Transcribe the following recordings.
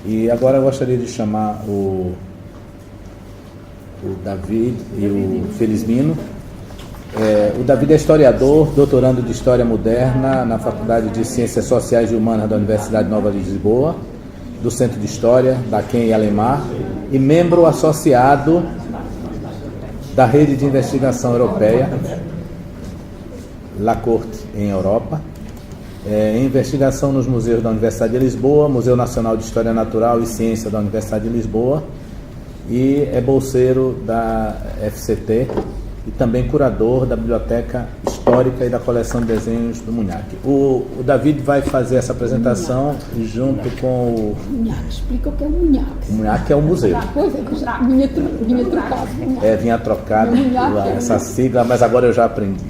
E agora eu gostaria de chamar o David e o Felizmino. O David é historiador, doutorando de História Moderna na Faculdade de Ciências Sociais e Humanas da Universidade Nova de Lisboa, do Centro de História, da Ken e Alemar, e membro associado da Rede de Investigação Europeia, La Corte, em Europa, em investigação nos museus da Universidade de Lisboa, Museu Nacional de História Natural e Ciência da Universidade de Lisboa, e é bolseiro da FCT e também curador da Biblioteca Histórica e da coleção de desenhos do Munhac. O David vai fazer essa apresentação junto com o... Munhac, explica o que é o Munhac. O Munhac é o museu. Coisa que já vinha trocado. Vinha trocado essa sigla, mas agora eu já aprendi.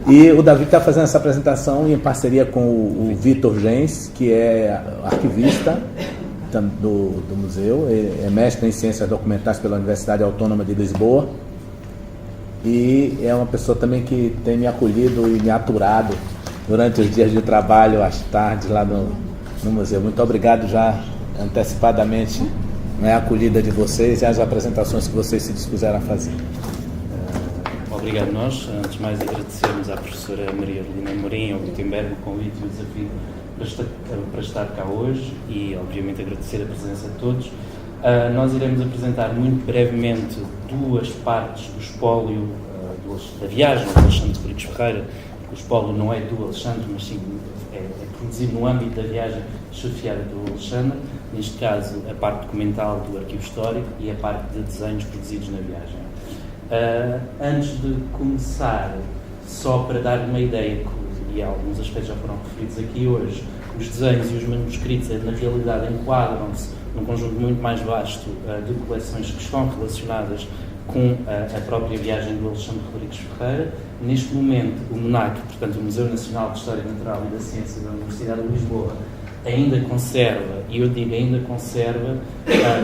E o David está fazendo essa apresentação em parceria com o Vitor Gens, que é arquivista do museu, ele é mestre em Ciências Documentais pela Universidade Autônoma de Lisboa e é uma pessoa também que tem me acolhido e me aturado durante os dias de trabalho, às tardes lá no museu. Muito obrigado já antecipadamente a acolhida de vocês e as apresentações que vocês se dispuseram a fazer. Obrigado nós. Antes de mais agradecemos à professora Maria Helena Amorim, ao Gutenberg, o convite e o desafio para estar cá hoje e, obviamente, agradecer a presença de todos. Nós iremos apresentar muito brevemente duas partes do espólio da viagem do Alexandre Rodrigues Ferreira. O espólio não é do Alexandre, mas sim é produzido no âmbito da viagem chefiada do Alexandre, neste caso a parte documental do arquivo histórico e a parte de desenhos produzidos na viagem. Antes de começar, só para dar uma ideia, e alguns aspectos já foram referidos aqui hoje, os desenhos e os manuscritos, na realidade, enquadram-se num conjunto muito mais vasto de coleções que estão relacionadas com a própria viagem do Alexandre Rodrigues Ferreira. Neste momento, o MNAC, portanto, o Museu Nacional de História Natural e da Ciência da Universidade de Lisboa, ainda conserva, e eu digo ainda conserva,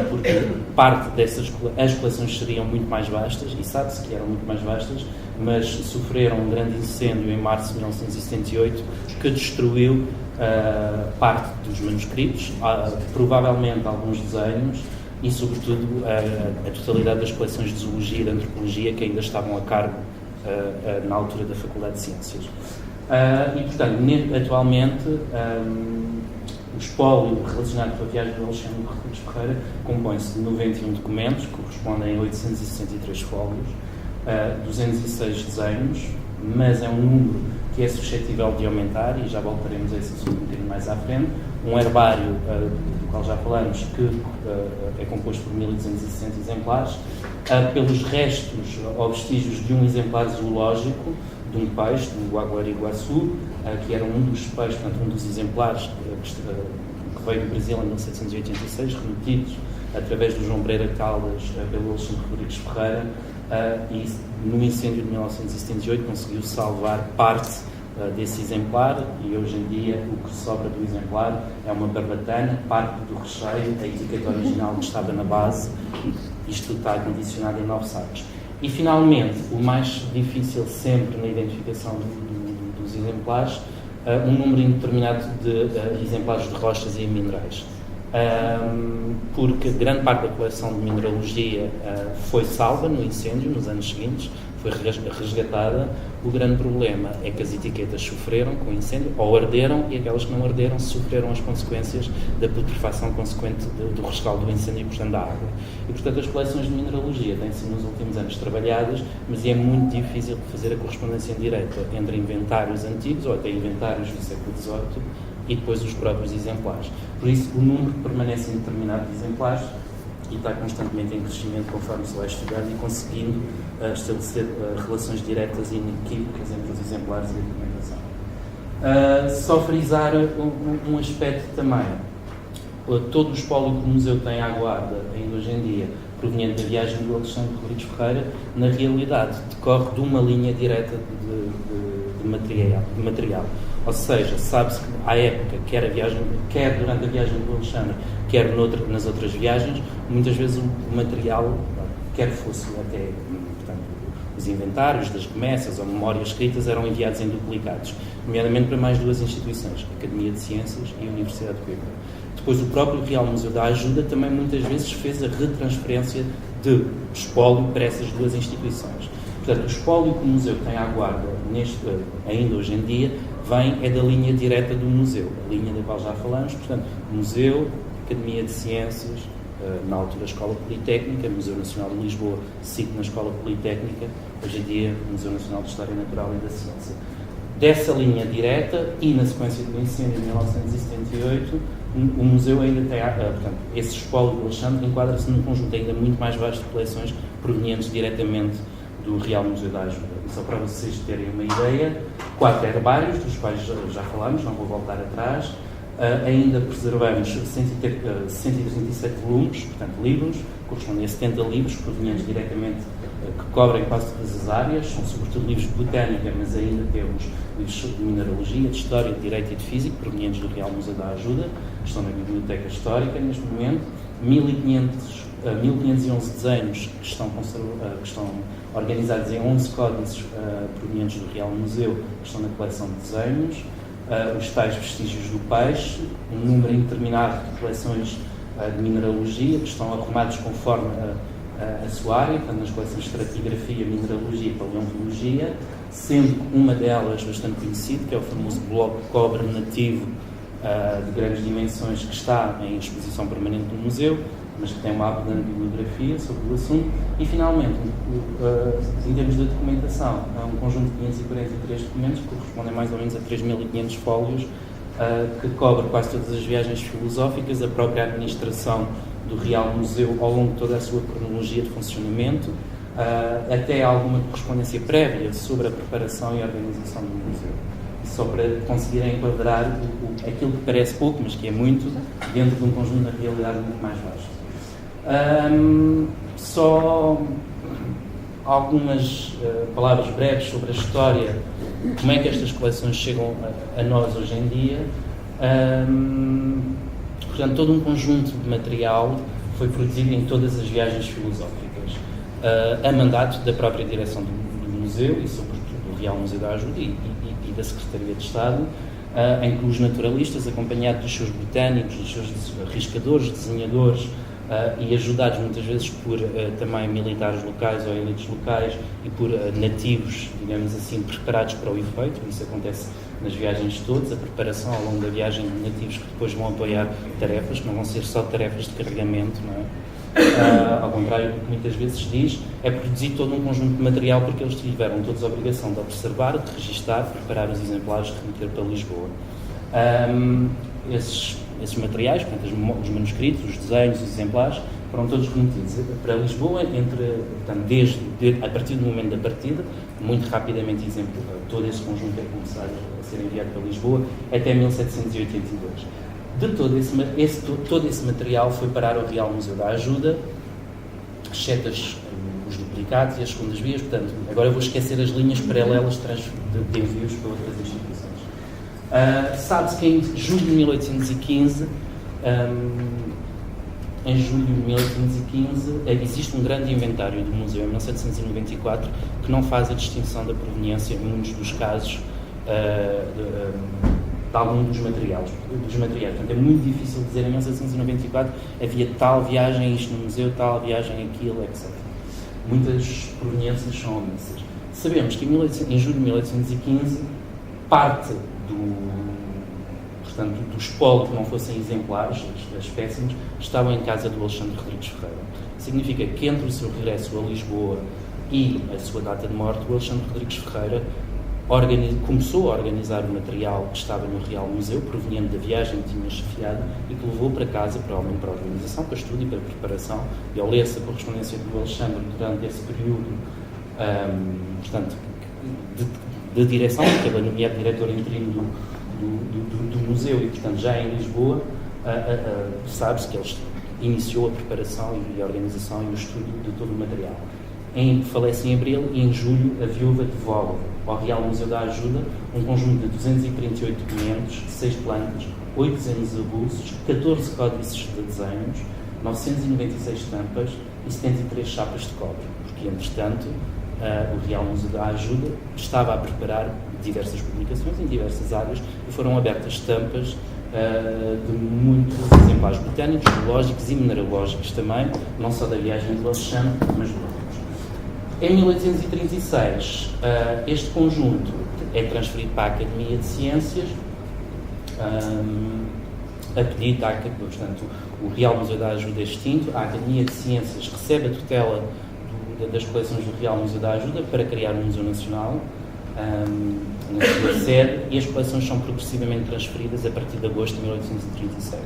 porque parte dessas as coleções seriam muito mais vastas, e sabe-se que eram muito mais vastas, mas sofreram um grande incêndio em março de 1978 que destruiu parte dos manuscritos, provavelmente alguns desenhos e, sobretudo, a totalidade das coleções de zoologia e de antropologia que ainda estavam a cargo na altura da Faculdade de Ciências. E, portanto, atualmente, o espólio relacionado com a viagem do Alexandre Rodrigues Ferreira compõe-se de 91 documentos, que correspondem a 863 fólios, 206 desenhos, mas é um número que é suscetível de aumentar, e já voltaremos a esse assunto um bocadinho mais à frente. Um herbário, do qual já falamos, que é composto por 1.260 exemplares, pelos restos ou vestígios de um exemplar zoológico, de um peixe, do Guaguari-Guaçu, que era um dos peixes, portanto, um dos exemplares que veio do Brasil em 1786, remetidos através do João Pereira Caldas pelo Alexandre Rodrigues Ferreira, e no incêndio de 1978 conseguiu salvar parte desse exemplar, e hoje em dia o que sobra do exemplar é uma barbatana, parte do recheio, a etiqueta original que estava na base, isto está condicionado em 9 sacos. E finalmente, o mais difícil sempre na identificação dos exemplares, um número indeterminado de exemplares de rochas e minerais. Porque grande parte da coleção de mineralogia foi salva no incêndio, nos anos seguintes, foi resgatada. O grande problema é que as etiquetas sofreram com o incêndio, ou arderam, e aquelas que não arderam sofreram as consequências da putrefação consequente do rescaldo do incêndio e, portanto, da água. E, portanto, as coleções de mineralogia têm sido nos últimos anos trabalhadas, mas é muito difícil fazer a correspondência direta entre inventários antigos, ou até inventários do século XVIII, e depois os próprios exemplares. Por isso, o número permanece indeterminado de exemplares e está constantemente em crescimento conforme se vai estudando e conseguindo estabelecer relações diretas e inequívocas entre os exemplares e a documentação. Só frisar um aspecto também. Todo o espólio que o museu tem à guarda, ainda hoje em dia, proveniente da viagem do Alexandre Rodrigues Ferreira, na realidade decorre de uma linha direta de material. Ou seja, sabe-se que à época, quer durante a viagem do Alexandre, quer nas outras viagens, muitas vezes o material, quer fosse até, portanto, os inventários das remessas ou memórias escritas, eram enviados em duplicados, nomeadamente para mais duas instituições, a Academia de Ciências e a Universidade de Coimbra. Depois o próprio Real Museu da Ajuda também muitas vezes fez a retransferência de espólio para essas duas instituições. Portanto, o espólio que o museu tem à guarda, ainda hoje em dia, é da linha direta do museu, a linha da qual já falamos, portanto, Museu, Academia de Ciências, na altura Escola Politécnica, Museu Nacional de Lisboa, SIC na Escola Politécnica, hoje em dia Museu Nacional de História Natural e da Ciência. Dessa linha direta e na sequência do incêndio de 1978, o museu ainda tem, portanto, esse espólio do Alexandre enquadra-se num conjunto ainda muito mais vasto de coleções provenientes diretamente do Real Museu da Ajuda. E só para vocês terem uma ideia, 4 herbários, dos quais já falámos, não vou voltar atrás, ainda preservamos 137 volumes, portanto livros, correspondem a 70 livros provenientes diretamente, que cobrem quase todas as áreas, são sobretudo livros de botânica, mas ainda temos livros de mineralogia, de história, de direito e de física, provenientes do Real Museu da Ajuda, que estão na Biblioteca Histórica neste momento, 1511 desenhos que estão organizados em 11 códices provenientes do Real Museu, que estão na coleção de desenhos, os tais vestígios do peixe, um número indeterminado de coleções de mineralogia, que estão arrumados conforme a sua área, portanto, nas coleções de estratigrafia, mineralogia e paleontologia, sendo uma delas bastante conhecida, que é o famoso bloco de cobre nativo de grandes dimensões, que está em exposição permanente no museu, mas que tem uma abundante bibliografia sobre o assunto. E, finalmente, em termos de documentação, há um conjunto de 543 documentos que correspondem mais ou menos a 3.500 fólios, que cobre quase todas as viagens filosóficas, a própria administração do Real Museu ao longo de toda a sua cronologia de funcionamento, até alguma correspondência prévia sobre a preparação e a organização do museu. Só para conseguirem enquadrar aquilo que parece pouco, mas que é muito, dentro de um conjunto de realidade muito mais vasto. Só algumas palavras breves sobre a história, como é que estas coleções chegam a nós hoje em dia. Portanto, todo um conjunto de material foi produzido em todas as viagens filosóficas, a mandato da própria direção do museu e, sobretudo, do Real Museu da Ajuda e da Secretaria de Estado, em que os naturalistas, acompanhados dos seus botânicos, dos seus riscadores, desenhadores, e ajudados muitas vezes por também militares locais ou elites locais e por nativos, digamos assim, preparados para o efeito. Isso acontece nas viagens todas, a preparação ao longo da viagem de nativos que depois vão apoiar tarefas, que não vão ser só tarefas de carregamento, não é? Ao contrário do que muitas vezes se diz, é produzir todo um conjunto de material, porque eles tiveram todos a obrigação de observar, de registar, de preparar os exemplares, de remeter para Lisboa. Esses materiais, portanto, os manuscritos, os desenhos, os exemplares, foram todos remetidos para Lisboa, portanto, a partir do momento da partida, muito rapidamente todo esse conjunto é começado a ser enviado para Lisboa, até 1782. Todo esse material foi parar ao Real Museu da Ajuda, exceto os duplicados e as segundas vias. Portanto, agora eu vou esquecer as linhas paralelas de envios para outras instituições. Sabe-se que em julho de 1815, existe um grande inventário do museu, em 1794, que não faz a distinção da proveniência, em muitos dos casos, de algum dos materiais. Portanto, é muito difícil dizer em 1794 havia tal viagem isto no museu, tal viagem aquilo, etc. Muitas proveniências são omissas. Sabemos que em julho de 1815 parte do espólio que não fossem exemplares, das espécimes, estavam em casa do Alexandre Rodrigues Ferreira. Significa que entre o seu regresso a Lisboa e a sua data de morte, o Alexandre Rodrigues Ferreira começou a organizar o material que estava no Real Museu, proveniente da viagem que tinha chefiado, e que levou para casa, provavelmente para a organização, para estudo e para preparação. E ao ler-se a correspondência do Alexandre durante esse período, portanto, de direção, porque ele é nomeado diretor interino do museu e, portanto, já em Lisboa, sabe-se que ele iniciou a preparação e a organização e o estudo de todo o material. Falece em abril e em julho a viúva devolve ao Real Museu da Ajuda um conjunto de 238 documentos, 6 plantas, 8 desenhos avulsos, 14 códices de desenhos, 996 estampas e 73 chapas de cobre, porque, entretanto, o Real Museu da Ajuda estava a preparar diversas publicações em diversas áreas e foram abertas estampas de muitos exemplares botânicos, zoológicos e mineralógicos também, não só da viagem de Alexandre, mas de outros. Em 1836, este conjunto é transferido para a Academia de Ciências, a pedido da Academia, portanto, o Real Museu da Ajuda é extinto, a Academia de Ciências recebe a tutela das coleções do Real Museu da Ajuda para criar um Museu Nacional na sua sede, e as coleções são progressivamente transferidas a partir de agosto de 1836.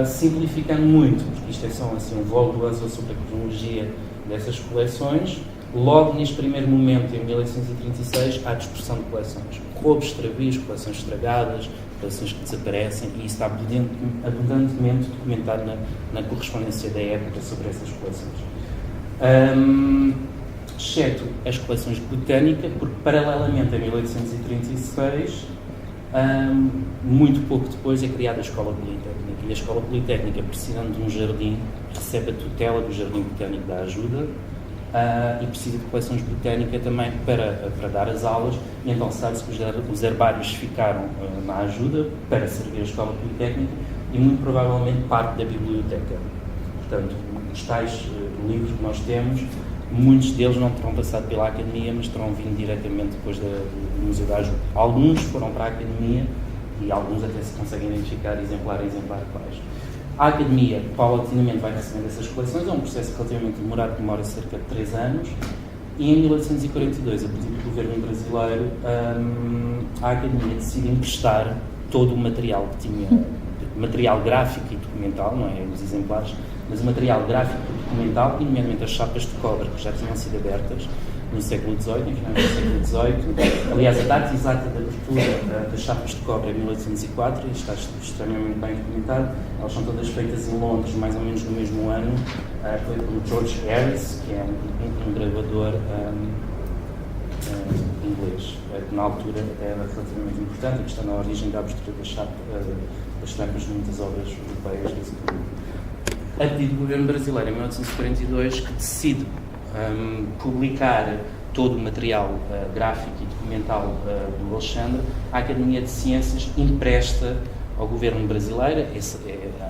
Simplificando muito, porque isto é só assim, um voo do azul sobre a cronologia dessas coleções, logo neste primeiro momento, em 1836, há dispersão de coleções. Roubos, extravios, coleções estragadas, coleções que desaparecem, e isso está abundantemente documentado na correspondência da época sobre essas coleções. Exceto as coleções de botânica, porque paralelamente a 1836, muito pouco depois é criada a Escola Politécnica, e a Escola Politécnica, precisando de um jardim, recebe a tutela do Jardim Botânico da Ajuda, e precisa de coleções de botânica também para dar as aulas, e então sabe-se que os herbários ficaram na Ajuda para servir a Escola Politécnica, e muito provavelmente parte da biblioteca. Portanto, os tais livros que nós temos, muitos deles não terão passado pela Academia, mas terão vindo diretamente depois do Museu da Ajuda. Alguns foram para a Academia, e alguns até se conseguem identificar exemplar a exemplar quais. A Academia, paulatinamente, vai recebendo essas coleções, é um processo relativamente demorado, que demora cerca de 3 anos, e em 1842, a pedido do governo brasileiro, a Academia decide emprestar todo o material que tinha, material gráfico e documental, não é os exemplares, mas o material gráfico e documental, e nomeadamente as chapas de cobre, que já tinham sido abertas no século XVIII, em final do século XVIII. Aliás, a data exata da abertura das chapas de cobre é 1804, e está extremamente bem documentado. Elas são todas feitas em Londres, mais ou menos no mesmo ano. Foi pelo George Harris, que é um gravador inglês, que na altura era relativamente importante, e que está na origem da abertura das chapas de muitas obras europeias desse período. A pedido do governo brasileiro, em 1842, que decide publicar todo o material gráfico e documental do Alexandre, a Academia de Ciências empresta ao governo brasileiro,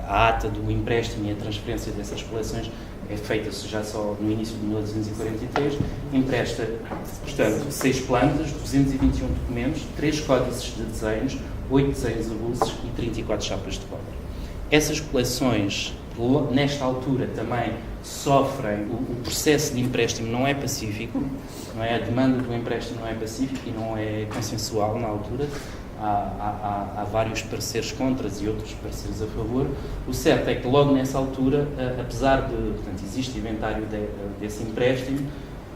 a ata do empréstimo e a transferência dessas coleções é feita já só no início de 1843, empresta, portanto, 6 plantas, 221 documentos, 3 códices de desenhos, 8 desenhos avulsos e 34 chapas de cobre. Essas coleções, nesta altura, também sofrem, o processo de empréstimo não é pacífico, não é? A demanda do empréstimo não é pacífica e não é consensual na altura. Há vários pareceres contras e outros pareceres a favor. O certo é que logo nessa altura, apesar de, portanto, existe inventário desse empréstimo,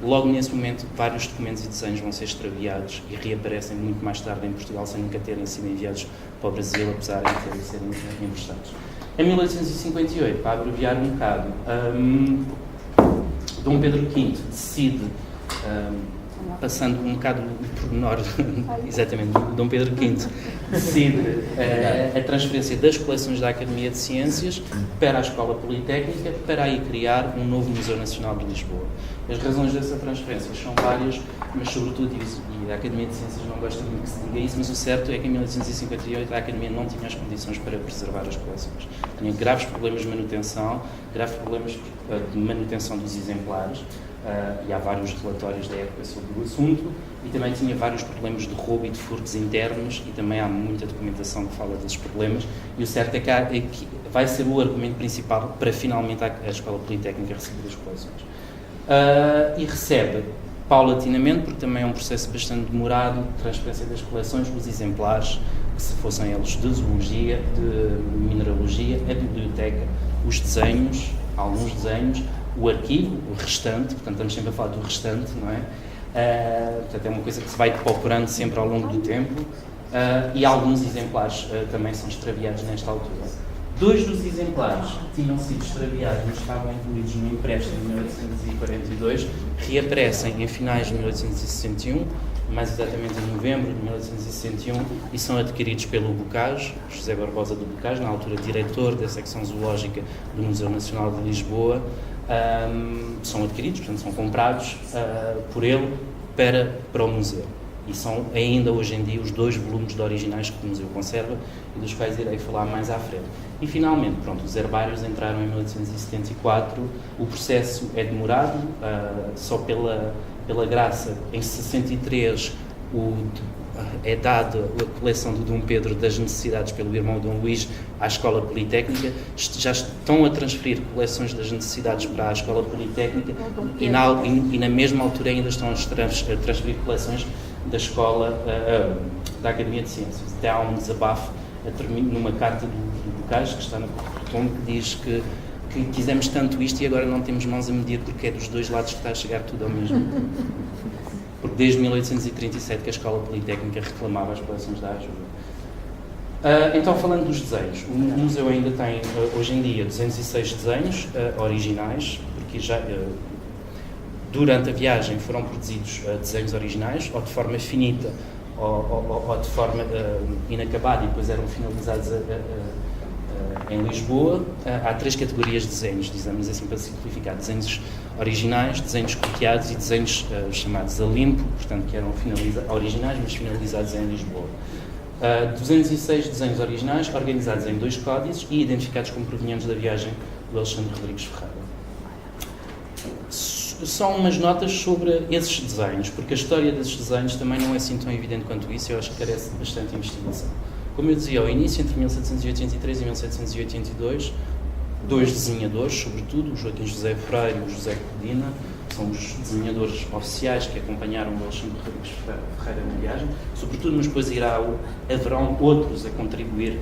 logo nesse momento vários documentos e desenhos vão ser extraviados e reaparecem muito mais tarde em Portugal sem nunca terem sido enviados para o Brasil, apesar de terem sido emprestados. Em 1858, para abreviar um bocado, Dom Pedro V decide, passando um bocado o pormenor, exatamente, Dom Pedro V decide a transferência das coleções da Academia de Ciências para a Escola Politécnica, para aí criar um novo Museu Nacional de Lisboa. As razões dessa transferência são várias, mas sobretudo, e a Academia de Ciências não gosta muito que se diga isso, mas o certo é que em 1858 a Academia não tinha as condições para preservar as coleções. Tinha graves problemas de manutenção, graves problemas de manutenção dos exemplares, e há vários relatórios da época sobre o assunto, e também tinha vários problemas de roubo e de furtos internos, e também há muita documentação que fala desses problemas, e o certo é que vai ser o argumento principal para finalmente a Escola Politécnica receber as coleções. E recebe paulatinamente, porque também é um processo bastante demorado, de transferência das coleções, os exemplares, que se fossem eles de zoologia, de mineralogia, a biblioteca, os desenhos, alguns desenhos, o arquivo, o restante, portanto estamos sempre a falar do restante, não é? Portanto é uma coisa que se vai depauperando sempre ao longo do tempo, e alguns exemplares também são extraviados nesta altura. 2 dos exemplares que tinham sido extraviados, mas estavam incluídos no empréstimo de 1842, reaparecem em finais de 1861, mais exatamente em novembro de 1861, e são adquiridos pelo Bocage, José Barbosa do Bocage, na altura diretor da secção zoológica do Museu Nacional de Lisboa. São adquiridos, portanto são comprados por ele para o museu. E são ainda hoje em dia os 2 volumes de originais que o museu conserva e dos quais irei falar mais à frente. E finalmente, pronto, os herbários entraram em 1874, o processo é demorado, só pela graça, em 63 é dada a coleção de Dom Pedro das necessidades pelo irmão Dom Luís à Escola Politécnica, já estão a transferir coleções das necessidades para a Escola Politécnica e na mesma altura ainda estão a transferir coleções da Escola, da Academia de Ciências. Até há um desabafo numa carta do Bocage, que está na Corretom, que diz que quisemos tanto isto e agora não temos mãos a medir porque é dos 2 lados que está a chegar tudo ao mesmo tempo. Porque desde 1837 que a Escola Politécnica reclamava as coleções da ajuda. Então, falando dos desenhos, o museu ainda tem, hoje em dia, 206 desenhos originais, porque já durante a viagem foram produzidos desenhos originais, ou de forma finita, ou de forma inacabada, e depois eram finalizados em Lisboa. Há 3 categorias de desenhos, dizemos assim para simplificar: desenhos originais, desenhos copiados e desenhos chamados a limpo, portanto que eram originais, mas finalizados em Lisboa. 206 desenhos originais, organizados em 2 códices e identificados como provenientes da viagem do Alexandre Rodrigues Ferreira. Só umas notas sobre esses desenhos, porque a história desses desenhos também não é assim tão evidente quanto isso, eu acho que carece de bastante investigação. Como eu dizia ao início, entre 1783 e 1782, 2 desenhadores, sobretudo, o Joaquim José Freire e o José Codina, são os desenhadores oficiais que acompanharam o Alexandre Rodrigues Ferreira na viagem, sobretudo, mas depois haverão outros a contribuir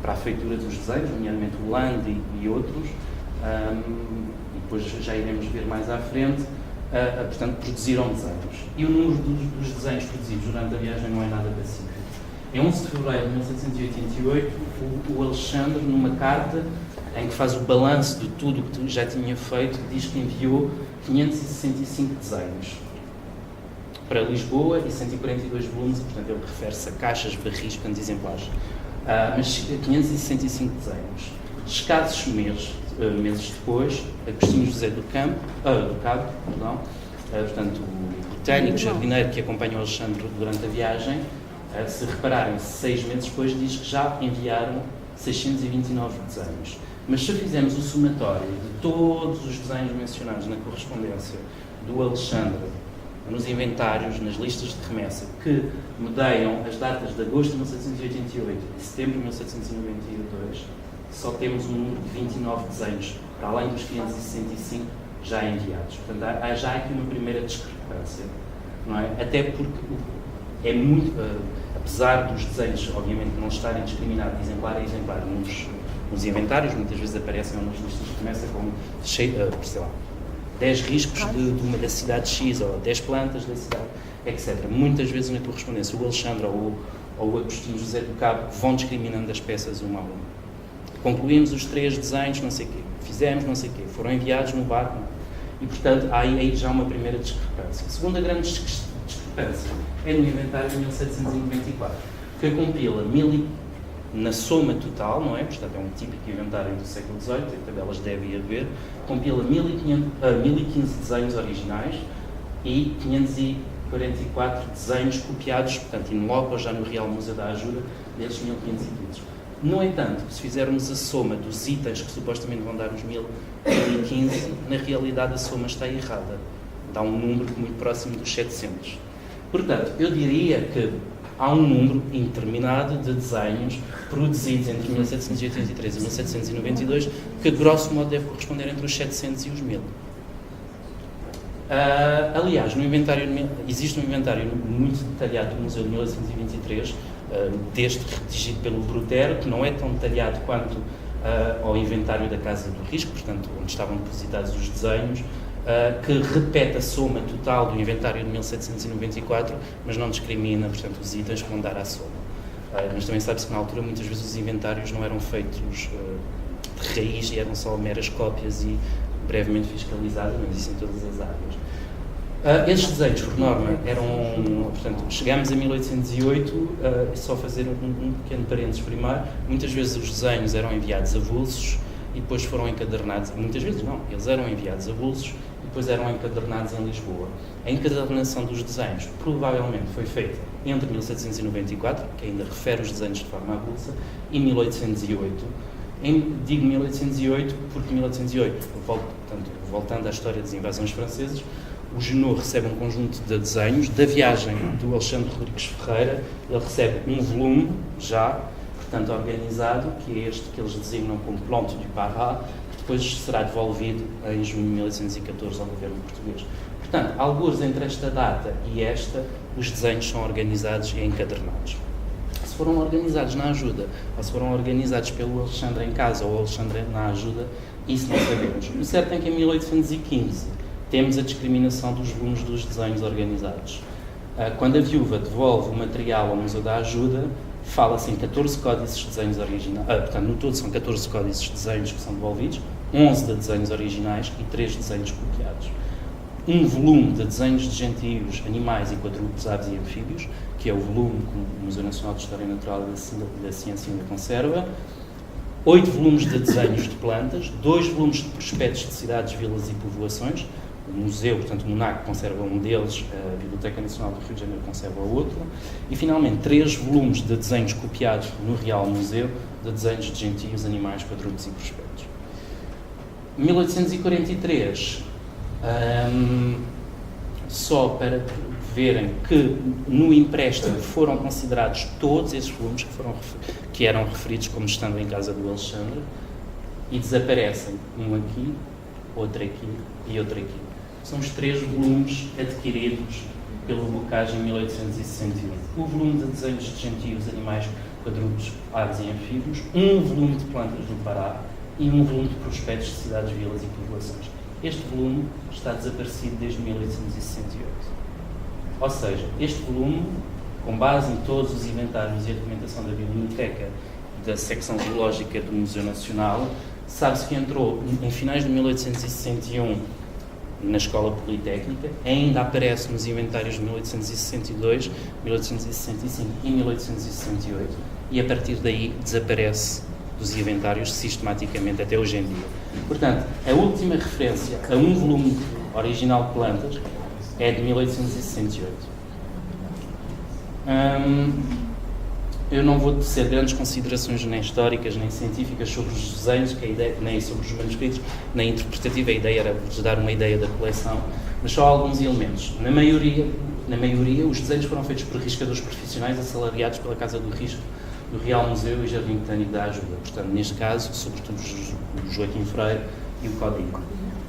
para a feitura dos desenhos, nomeadamente o Lande e outros, e depois já iremos ver mais à frente. Portanto, produziram desenhos. E o número dos desenhos produzidos durante a viagem não é nada pacífico. Em 11 de fevereiro de 1788, o Alexandre, numa carta em que faz o balanço de tudo o que já tinha feito, diz que enviou 565 desenhos para Lisboa e 142 volumes, portanto ele refere-se a caixas, barris, portanto exemplares. Mas 565 desenhos. Escassos meses depois, Agostinho José do Cabo, portanto o botânico, jardineiro que acompanha o Alexandre durante a viagem, se repararem, 6 meses depois, diz que já enviaram 629 desenhos. Mas se fizermos o somatório de todos os desenhos mencionados na correspondência do Alexandre, nos inventários, nas listas de remessa, que medeiam as datas de agosto de 1788 e setembro de 1792, só temos um número de 29 desenhos, para além dos 565 já enviados. Portanto, há já aqui uma primeira discrepância, não é? Até porque é muito, apesar dos desenhos, obviamente, não estarem discriminados de exemplar a exemplar nos inventários, muitas vezes aparecem nas listas de remessa como, sei lá, 10 riscos da cidade X, ou 10 plantas da cidade, etc. Muitas vezes na correspondência o Alexandre ou o Agostinho José do Cabo vão discriminando as peças uma a uma. Concluímos os 3 desenhos, não sei o quê, fizemos não sei o quê, foram enviados no barco, e portanto há aí já uma primeira discrepância. A segunda grande discrepância é no inventário de 1794, que compila na soma total, não é? Portanto, é um típico inventário do século XVIII, em tabelas deve haver, compila 1015 desenhos originais e 544 desenhos copiados, portanto, in loco, já no Real Museu da Ajuda, desses 1515. No entanto, se fizermos a soma dos itens que supostamente vão dar os 1015, na realidade a soma está errada. Dá um número muito próximo dos 700. Portanto, eu diria que há um número indeterminado de desenhos produzidos entre 1783 e 1792 que, grosso modo, deve corresponder entre os 700 e os 1000. Aliás, existe um inventário muito detalhado do Museu de 1823, deste redigido pelo Brutero, que não é tão detalhado quanto ao inventário da Casa do Risco, portanto, onde estavam depositados os desenhos, que repete a soma total do inventário de 1794, mas não discrimina, portanto, os itens que vão dar à soma. Mas também sabe-se que na altura muitas vezes os inventários não eram feitos de raiz e eram só meras cópias e brevemente fiscalizadas, mas isso em todas as áreas. Esses desenhos, por norma, eram, portanto, chegámos a 1808, só fazer um pequeno parênteses primeiro, muitas vezes os desenhos eram enviados avulsos e depois foram encadernados, muitas vezes não, eles eram enviados avulsos e depois eram encadernados em Lisboa. A encadernação dos desenhos provavelmente foi feita entre 1794, que ainda refere os desenhos de forma avulsa, e 1808. Digo 1808 porque 1808, portanto, voltando à história das invasões francesas, o Junot recebe um conjunto de desenhos da viagem do Alexandre Rodrigues Ferreira. Ele recebe um volume já, portanto, organizado, que é este que eles designam como Plante du Pará, que depois será devolvido em junho de 1814 ao governo português. Portanto, alguns entre esta data e esta, os desenhos são organizados e encadernados. Se foram organizados na ajuda, ou se foram organizados pelo Alexandre em casa ou o Alexandre na ajuda, isso não sabemos. O certo é que em 1815 temos a discriminação dos volumes dos desenhos organizados. Quando a viúva devolve o material ao Museu da Ajuda, fala-se em 14 códices de desenhos originais, portanto, no todo são 14 códices de desenhos que são devolvidos, 11 de desenhos originais e 3 desenhos copiados. Um volume de desenhos de gentios, animais e quadrúpedes, aves e anfíbios, que é o volume que o Museu Nacional de História Natural e da Ciência ainda conserva, 8 volumes de desenhos de plantas, 2 volumes de prospectos de cidades, vilas e povoações. O museu, portanto, o MUNAC conserva um deles, a Biblioteca Nacional do Rio de Janeiro conserva o outro, e finalmente 3 volumes de desenhos copiados no Real Museu, de desenhos de gentios, animais, quadrúpedes e prospectos. 1843, só para verem que no empréstimo foram considerados todos esses volumes que eram referidos como estando em casa do Alexandre, e desaparecem um aqui, outro aqui e outro aqui. São os 3 volumes adquiridos pelo Bocage em 1868. O volume de desenhos de gentios, animais, quadrúpedes, aves e anfíbios, um volume de plantas do Pará e um volume de prospectos de cidades, vilas e povoações. Este volume está desaparecido desde 1868. Ou seja, este volume, com base em todos os inventários e a documentação da biblioteca da secção zoológica do Museu Nacional, sabe-se que entrou em finais de 1861 na Escola Politécnica, ainda aparece nos inventários de 1862, 1865 e 1868, e a partir daí desaparece dos inventários sistematicamente até hoje em dia. Portanto, a última referência a um volume original de plantas é de 1868. Eu não vou tecer grandes considerações nem históricas, nem científicas sobre os desenhos, que a ideia, nem sobre os manuscritos, nem interpretativa. A ideia era vos dar uma ideia da coleção, mas só alguns elementos. Na maioria, os desenhos foram feitos por riscadores profissionais assalariados pela Casa do Risco, do Real Museu e Jardim Botânico da Ajuda. Portanto, neste caso, sobretudo o Joaquim Freire e o Código.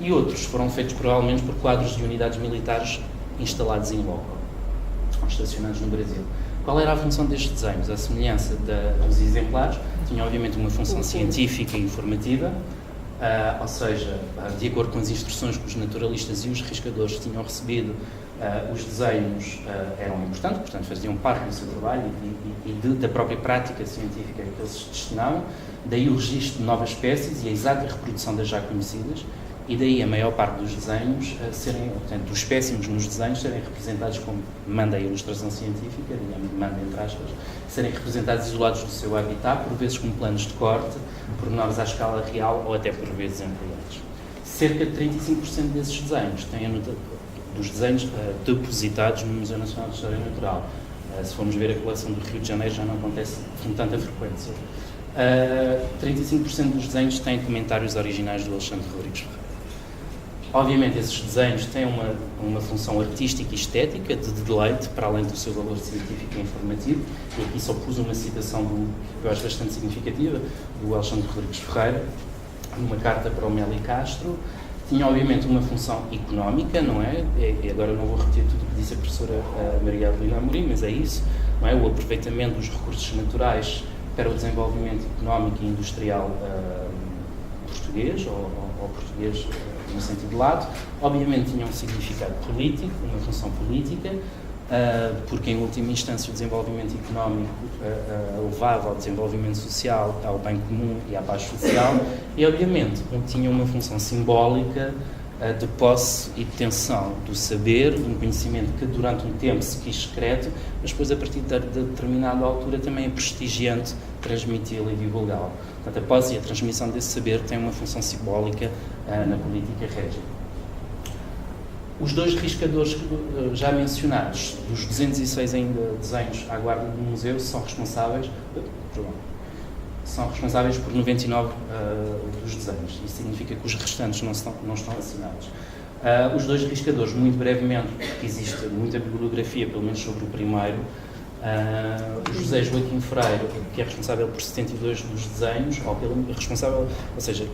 E outros foram feitos provavelmente por quadros de unidades militares instalados em loco, estacionados no Brasil. Qual era a função destes desenhos? A semelhança dos exemplares, tinha obviamente uma função científica e informativa, ou seja, de acordo com as instruções que os naturalistas e os riscadores tinham recebido, os desenhos eram importantes, portanto faziam parte do seu trabalho e da própria prática científica que eles se destinavam, daí o registro de novas espécies e a exata reprodução das já conhecidas, e daí a maior parte dos desenhos portanto, dos espécimes nos desenhos serem representados como manda a ilustração científica, digamos, manda entre aspas, serem representados isolados do seu habitat, por vezes com planos de corte, pormenores à escala real ou até por vezes ampliados. Cerca de 35% desses desenhos dos desenhos depositados no Museu Nacional de História Natural. Se formos ver a coleção do Rio de Janeiro já não acontece com tanta frequência. 35% dos desenhos têm comentários originais do Alexandre Rodrigues Ferreira. Obviamente esses desenhos têm uma função artística e estética de deleite, para além do seu valor científico e informativo, e aqui só pus uma citação que eu acho bastante significativa, do Alexandre Rodrigues Ferreira, numa carta para o Meli Castro. Tinha obviamente uma função económica, não é? E agora não vou repetir tudo o que disse a professora Maria Adelina Amorim, mas é isso, não é? O aproveitamento dos recursos naturais para o desenvolvimento económico e industrial português, ou português no sentido lato. Obviamente tinha um significado político, uma função política, porque em última instância o desenvolvimento económico levava ao desenvolvimento social, ao bem comum e à paz social, e obviamente tinha uma função simbólica de posse e detenção do saber, de um conhecimento que durante um tempo se quis secreto, mas depois a partir de determinada altura também é prestigiante transmiti-lo e divulgá-lo. Portanto, a posse e a transmissão desse saber tem uma função simbólica na política régia. Os dois riscadores já mencionados, dos 206 ainda desenhos à guarda do museu, são responsáveis por 99 dos desenhos. Isso significa que os restantes não estão assinados. Os dois riscadores, muito brevemente, porque existe muita bibliografia, pelo menos sobre o primeiro, o José Joaquim Freire, que é responsável por 72 dos desenhos, ou seja,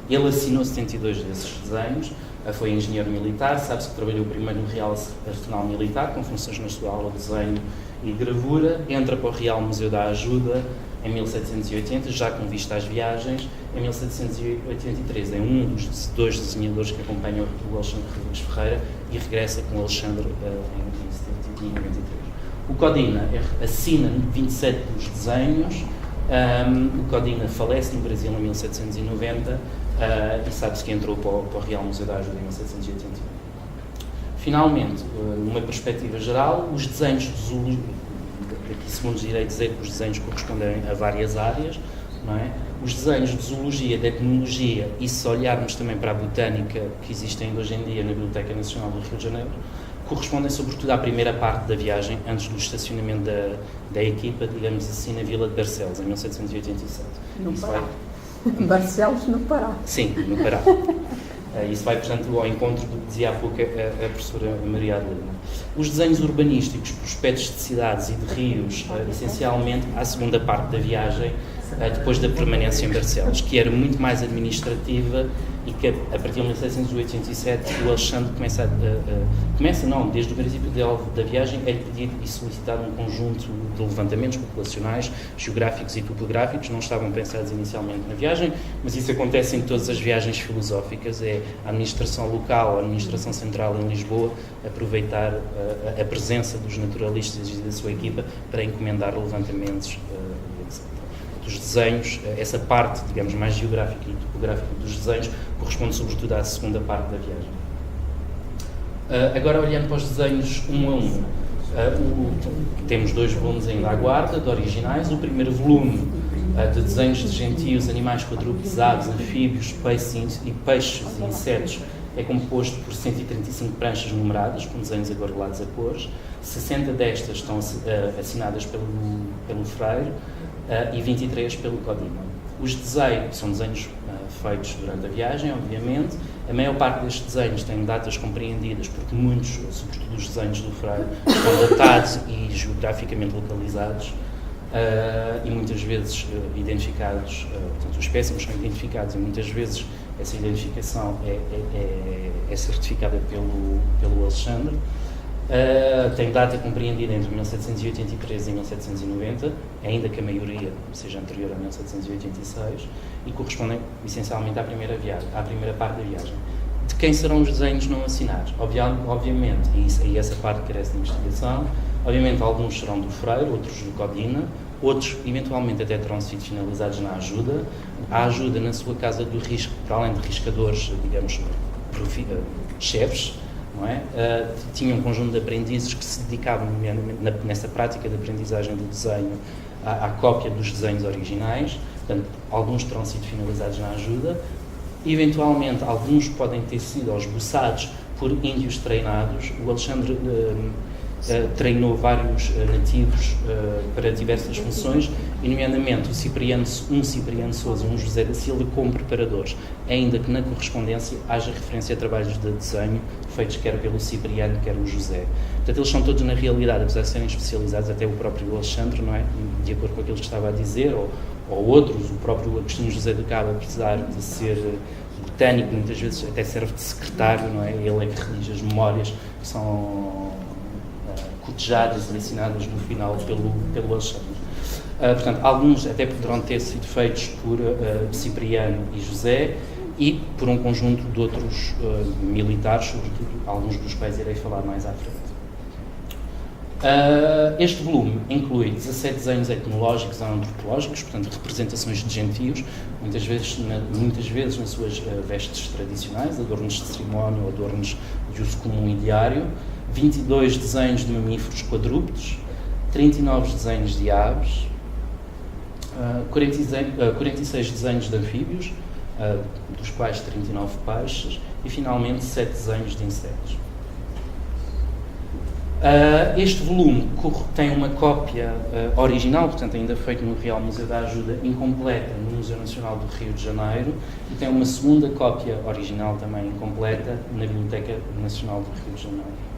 ele assinou 72 desses desenhos, foi engenheiro militar, sabe-se que trabalhou primeiro no Real Arsenal Militar, com funções na sua aula de desenho e gravura, entra para o Real Museu da Ajuda em 1780, já com vista às viagens. Em 1783 é um dos dois desenhadores que acompanham o Alexandre Rodrigues Ferreira e regressa com o Alexandre em 93. O Codina assina 27 dos desenhos. O Codina falece no Brasil em 1790 e sabe-se que entrou para o Real Museu da Ajuda em 1781. Finalmente, numa perspectiva geral, os desenhos de zoologia, aqui segundo direi dizer que os desenhos correspondem a várias áreas, não é? Os desenhos de zoologia, de etnologia, e se olharmos também para a botânica que existe ainda hoje em dia na Biblioteca Nacional do Rio de Janeiro, correspondem sobretudo à primeira parte da viagem, antes do estacionamento da equipa, digamos assim, na Vila de Barcelos, em 1787. No Pará. Barcelos no Pará. Sim, no Pará. Isso vai, portanto, ao encontro do que dizia há pouco a professora Maria Adelina. Os desenhos urbanísticos, prospectos de cidades e de rios, essencialmente à segunda parte da viagem, depois da permanência em Barcelos, que era muito mais administrativa e que, a partir de 1787, o Alexandre desde o princípio da viagem, é pedido e solicitado um conjunto de levantamentos populacionais, geográficos e topográficos, não estavam pensados inicialmente na viagem, mas isso acontece em todas as viagens filosóficas, é a administração local, a administração central em Lisboa, aproveitar a presença dos naturalistas e da sua equipa para encomendar levantamentos, etc. Os desenhos, essa parte, digamos, mais geográfica e topográfica dos desenhos, corresponde sobretudo à segunda parte da viagem. Agora, olhando para os desenhos um a um, temos dois volumes ainda à guarda, de originais. O primeiro volume, de desenhos de gentios, animais quadrúpedes, aves, anfíbios, peixes e insetos, é composto por 135 pranchas numeradas, com desenhos aguarelados a cores. 60 destas estão assinadas pelo Freire, e 23 pelo Codina. Os desenhos são desenhos feitos durante a viagem, obviamente. A maior parte destes desenhos têm datas compreendidas, porque muitos, sobretudo os desenhos do Freire, estão datados e geograficamente localizados e muitas vezes identificados, portanto, os espécimes são identificados e muitas vezes essa identificação é certificada pelo Alexandre. Tem data compreendida entre 1783 e 1790, ainda que a maioria seja anterior a 1786, e correspondem essencialmente à primeira parte da viagem. De quem serão os desenhos não assinados? Obviamente, e essa parte carece de investigação, obviamente alguns serão do Freire, outros do Codina, outros eventualmente até terão sido finalizados na Ajuda. A Ajuda, na sua casa do risco, para além de riscadores, digamos, chefes, não é? Tinha um conjunto de aprendizes que se dedicavam nessa prática de aprendizagem do desenho à cópia dos desenhos originais. Portanto, alguns terão sido finalizados na Ajuda. Eventualmente, alguns podem ter sido esboçados por índios treinados. O Alexandre treinou vários nativos para diversas funções, e nomeadamente um Cipriano Sousa e um José da Silva como preparadores, ainda que na correspondência haja referência a trabalhos de desenho feitos quer pelo Cipriano, quer o José. Portanto, eles são todos, na realidade, apesar de serem especializados, até o próprio Alexandre, não é? De acordo com aquilo que estava a dizer, ou outros, o próprio Agostinho José de Cabo, apesar de ser botânico, muitas vezes até serve de secretário, não é? Ele é que redige as memórias que são cotejadas e ensinadas no final pelo Alexandre. Portanto, alguns até poderão ter sido feitos por Cipriano e José e por um conjunto de outros militares, sobretudo alguns dos quais irei falar mais à frente. Este volume inclui 17 desenhos etnológicos ou antropológicos, portanto, representações de gentios, muitas vezes nas suas vestes tradicionais, adornos de cerimónia ou adornos de uso comum e diário, 22 desenhos de mamíferos quadrúpedes, 39 desenhos de aves, 46 desenhos de anfíbios, dos quais 39 peixes, e finalmente 7 desenhos de insetos. Este volume tem uma cópia original, portanto ainda feito no Real Museu da Ajuda, incompleta no Museu Nacional do Rio de Janeiro, e tem uma segunda cópia original também incompleta na Biblioteca Nacional do Rio de Janeiro.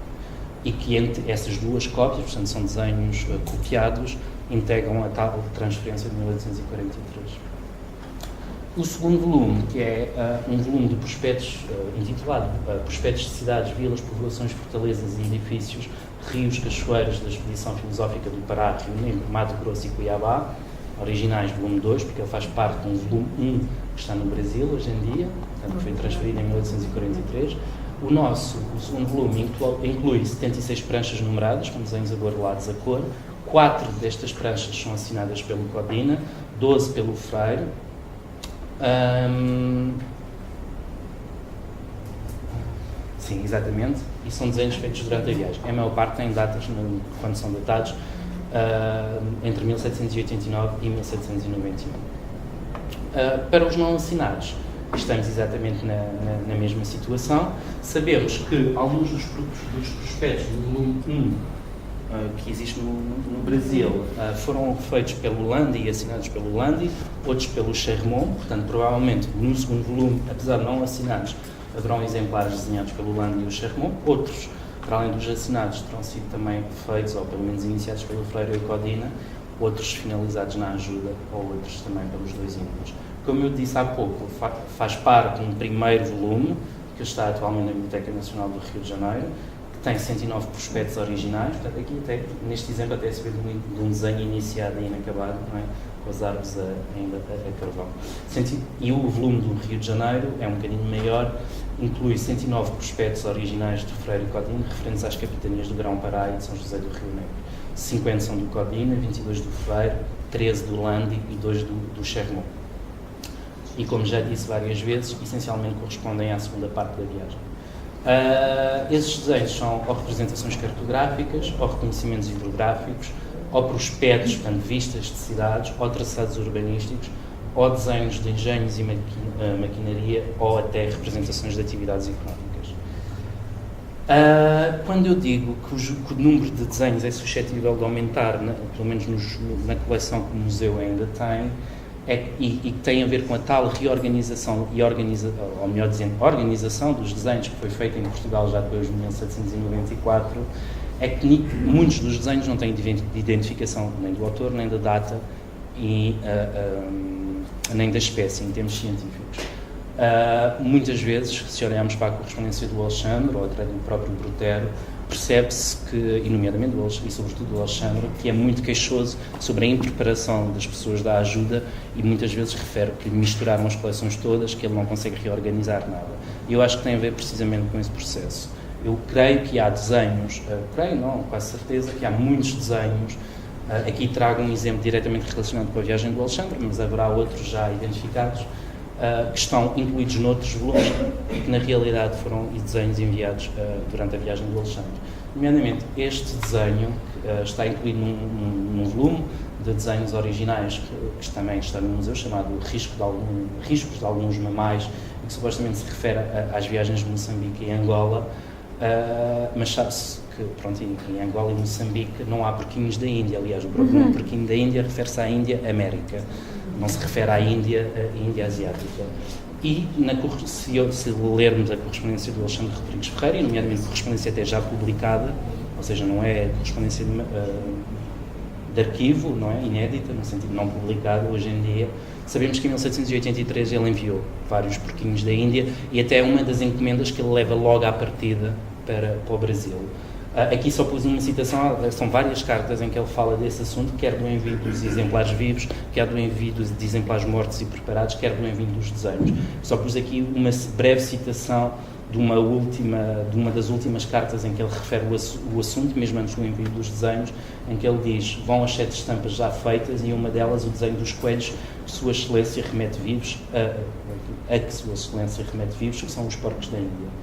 E que entre essas duas cópias, portanto são desenhos copiados, integram a tal transferência de 1843. O segundo volume, que é um volume de prospectos intitulado Prospectos de Cidades, Vilas, Povoações, Fortalezas e Edifícios, Rios, Cachoeiras da Expedição Filosófica do Pará, Rio Negro, Mato Grosso e Cuiabá, originais volume 2, porque ele faz parte de um volume 1 que está no Brasil hoje em dia, portanto que foi transferido em 1843. O segundo volume inclui 76 pranchas numeradas, com desenhos aguarelados a cor. 4 destas pranchas são assinadas pelo Codina, 12 pelo Freire. Sim, exatamente. E são desenhos feitos durante a viagem. A maior parte tem datas, quando são datados, entre 1789 e 1791. Para os não assinados, estamos exatamente na mesma situação. Sabemos que alguns dos prospectos do volume 1 que existe no Brasil foram feitos pelo Landi e assinados pelo Landi, outros pelo Chermont, portanto, provavelmente no segundo volume, apesar de não assinados, haverão exemplares desenhados pelo Landi e o Chermont, outros, para além dos assinados, terão sido também feitos, ou pelo menos iniciados pelo Freire e Codina, outros finalizados na Ajuda, ou outros também pelos dois índios. Como eu disse há pouco, faz parte de um primeiro volume, que está atualmente na Biblioteca Nacional do Rio de Janeiro, que tem 109 prospectos originais, portanto aqui até, neste exemplo até se vê de um desenho iniciado e inacabado, não é? Com as árvores ainda a carvão. E o volume do Rio de Janeiro é um bocadinho maior, inclui 109 prospectos originais do Freire e Codina, referentes às capitanias do Grão-Pará e de São José do Rio Negro. 50 são do Codina, 22 do Freire, 13 do Landi e 2 do Chermont. E como já disse várias vezes, essencialmente correspondem à segunda parte da viagem. Esses desenhos são ou representações cartográficas, ou reconhecimentos hidrográficos, ou prospectos, portanto, vistas de cidades, ou traçados urbanísticos, ou desenhos de engenhos e maquinaria, ou até representações de atividades económicas. Quando eu digo que o número de desenhos é suscetível de aumentar, pelo menos na coleção que o museu ainda tem, e que tem a ver com a tal reorganização ou melhor dizendo, organização dos desenhos que foi feita em Portugal já depois de 1794, é que muitos dos desenhos não têm identificação nem do autor, nem da data e nem da espécie em termos científicos. Muitas vezes, se olharmos para a correspondência do Alexandre ou até do próprio Brutero, percebe-se que, e nomeadamente e sobretudo do Alexandre, que é muito queixoso sobre a impreparação das pessoas da Ajuda e muitas vezes refere que misturaram as coleções todas, que ele não consegue reorganizar nada. E eu acho que tem a ver precisamente com esse processo. Eu creio que há desenhos, quase certeza que há muitos desenhos, aqui trago um exemplo diretamente relacionado com a viagem do Alexandre, mas haverá outros já identificados, que estão incluídos noutros volumes e que na realidade foram desenhos enviados durante a viagem do Alexandre. Nomeadamente, este desenho está incluído num volume de desenhos originais que também está no museu, chamado Riscos de Alguns Mamais, e que supostamente se refere às viagens de Moçambique e Angola, mas sabe-se que, pronto, em Angola e Moçambique não há porquinhos da Índia. Aliás, o próprio porquinho da Índia refere-se à Índia América, não se refere à Índia Asiática. E, se lermos a correspondência do Alexandre Rodrigues Ferreira, e nomeadamente correspondência até já publicada, ou seja, não é correspondência de arquivo, não é inédita, no sentido não publicada hoje em dia, sabemos que em 1783 ele enviou vários porquinhos da Índia e até uma das encomendas que ele leva logo à partida para o Brasil. Aqui só pus uma citação, são várias cartas em que ele fala desse assunto, quer do envio dos exemplares vivos, quer do envio de exemplares mortos e preparados, quer do envio dos desenhos. Só pus aqui uma breve citação de uma das últimas cartas em que ele refere o assunto, mesmo antes do envio dos desenhos, em que ele diz: vão as 7 estampas já feitas e uma delas o desenho dos coelhos que Sua Excelência remete vivos, que Sua Excelência remete vivos, que são os porcos da Índia.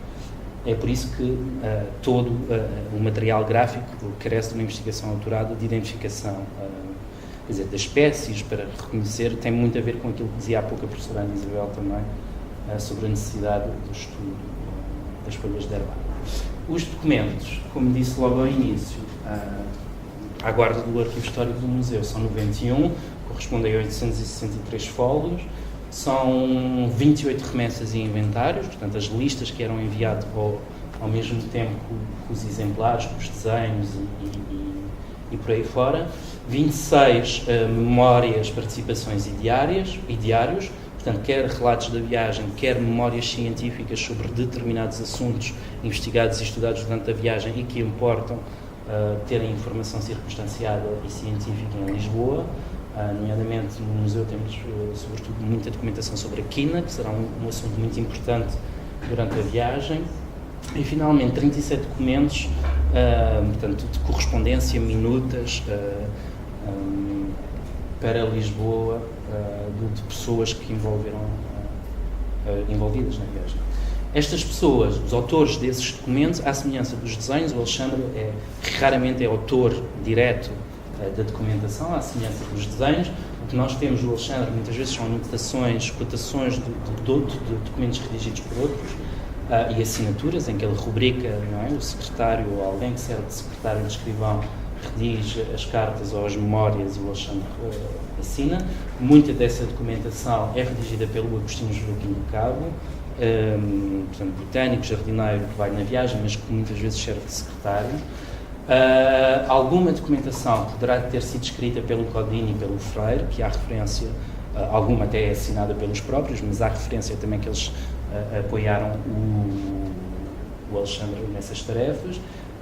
É por isso que todo o material gráfico carece de uma investigação autorada de identificação, quer dizer, das espécies, para reconhecer, tem muito a ver com aquilo que dizia há pouco a professora Ana Isabel também, sobre a necessidade do estudo das folhas de herbário. Os documentos, como disse logo ao início, à guarda do Arquivo Histórico do Museu são 91, correspondem a 863 fólios, são 28 remessas e inventários, portanto as listas que eram enviadas ao mesmo tempo com os exemplares, com os desenhos e por aí fora, 26 memórias, participações e diários, portanto, quer relatos da viagem, quer memórias científicas sobre determinados assuntos investigados e estudados durante a viagem e que importam terem informação circunstanciada e científica em Lisboa. Nomeadamente, no museu temos, sobretudo, muita documentação sobre a quina, que será um assunto muito importante durante a viagem. E, finalmente, 37 documentos, portanto, de correspondência, minutas, para Lisboa, de pessoas que envolvidas na viagem. Estas pessoas, os autores desses documentos, à semelhança dos desenhos, o Alexandre raramente é autor direto da documentação, à semelhança dos desenhos. O que nós temos do Alexandre muitas vezes são anotações, cotações de documentos redigidos por outros e assinaturas, em que ele rubrica, não é? O secretário ou alguém que serve de secretário de escrivão redige as cartas ou as memórias e o Alexandre assina. Muita dessa documentação é redigida pelo Agostinho Joaquim do Cabo, portanto, botânico, jardineiro que vai na viagem, mas que muitas vezes serve de secretário. Alguma documentação poderá ter sido escrita pelo Codini e pelo Freire, que há referência, alguma até é assinada pelos próprios, mas há referência também que eles apoiaram o Alexandre nessas tarefas.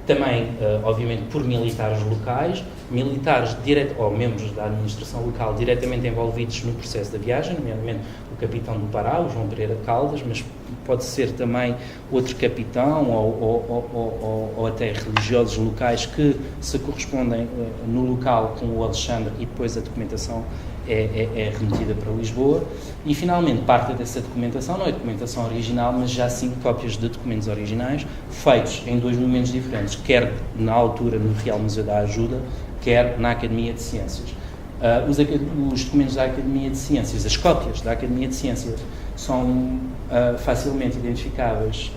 Também, obviamente, por militares locais, militares ou membros da administração local diretamente envolvidos no processo da viagem, nomeadamente o capitão do Pará, o João Pereira Caldas, mas pode ser também outro capitão ou até religiosos locais que se correspondem no local com o Alexandre e depois a documentação é remetida para Lisboa. E, finalmente, parte dessa documentação não é documentação original, mas já sim cópias de documentos originais, feitos em dois momentos diferentes, quer na altura no Real Museu da Ajuda, quer na Academia de Ciências. Os documentos da Academia de Ciências, as cópias da Academia de Ciências, são facilmente identificáveis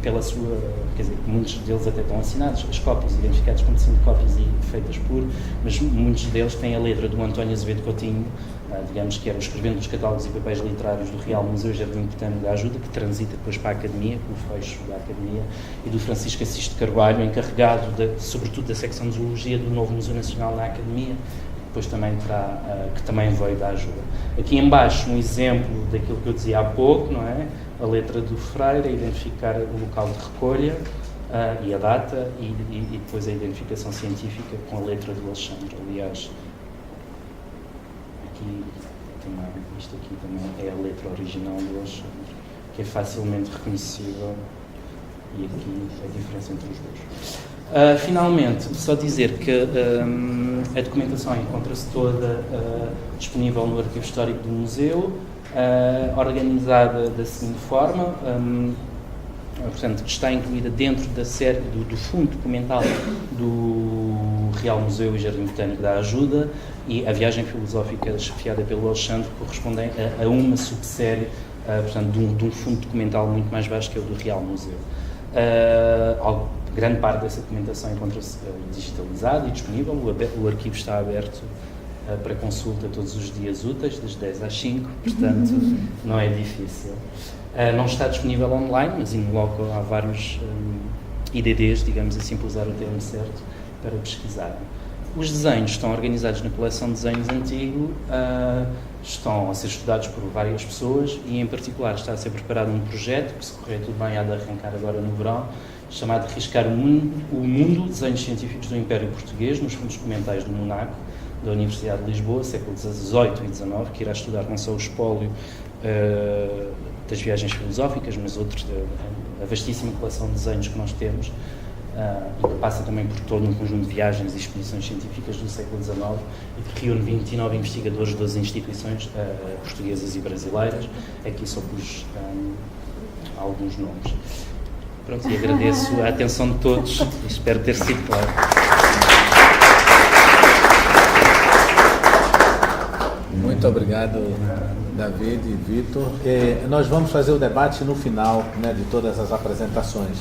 pela sua, quer dizer, muitos deles até estão assinados, as cópias identificadas como sendo cópias e feitas por, mas muitos deles têm a letra do António Azevedo Coutinho, digamos que era o escrevente dos catálogos e papéis literários do Real Museu e Jardim Botânico da Ajuda, que transita depois para a Academia, com o fecho da Academia, e do Francisco Assis de Carvalho, encarregado, sobretudo, da secção de Zoologia do novo Museu Nacional na Academia, depois também que também veio da Ajuda. Aqui em baixo um exemplo daquilo que eu dizia há pouco, não é? A letra do Freire, a identificar o local de recolha e a data e depois a identificação científica com a letra do Alexandre. Aliás, isto aqui também é a letra original do Alexandre, que é facilmente reconhecível, e aqui a diferença entre os dois. Finalmente, só dizer que a documentação encontra-se toda disponível no Arquivo Histórico do Museu, organizada da seguinte forma, portanto, está incluída dentro da série do fundo documental do Real Museu e Jardim Botânico da Ajuda, e a viagem filosófica chefiada pelo Alexandre corresponde a uma subsérie, portanto, de um fundo documental muito mais vasto que é o do Real Museu. Grande parte dessa documentação encontra-se digitalizada e disponível. O arquivo está aberto para consulta todos os dias úteis, das 10 às 5, portanto não é difícil. Não está disponível online, mas in loco há vários IDDs, digamos assim, para usar o termo certo, para pesquisar. Os desenhos estão organizados na coleção de desenhos antigo, estão a ser estudados por várias pessoas e, em particular, está a ser preparado um projeto, que, se correr tudo bem, há de arrancar agora no verão, chamado Riscar o Mundo, Desenhos Científicos do Império Português, nos fundos documentais do Monaco, da Universidade de Lisboa, século XVIII e XIX, que irá estudar não só o espólio das viagens filosóficas, mas a vastíssima coleção de desenhos que nós temos, e que passa também por todo um conjunto de viagens e expedições científicas do século XIX, e que reúne 29 investigadores de 12 instituições portuguesas e brasileiras. Aqui só pus alguns nomes. Pronto, e agradeço a atenção de todos e espero ter sido claro. Muito obrigado, David e Vitor. Nós vamos fazer o debate no final, né, de todas as apresentações.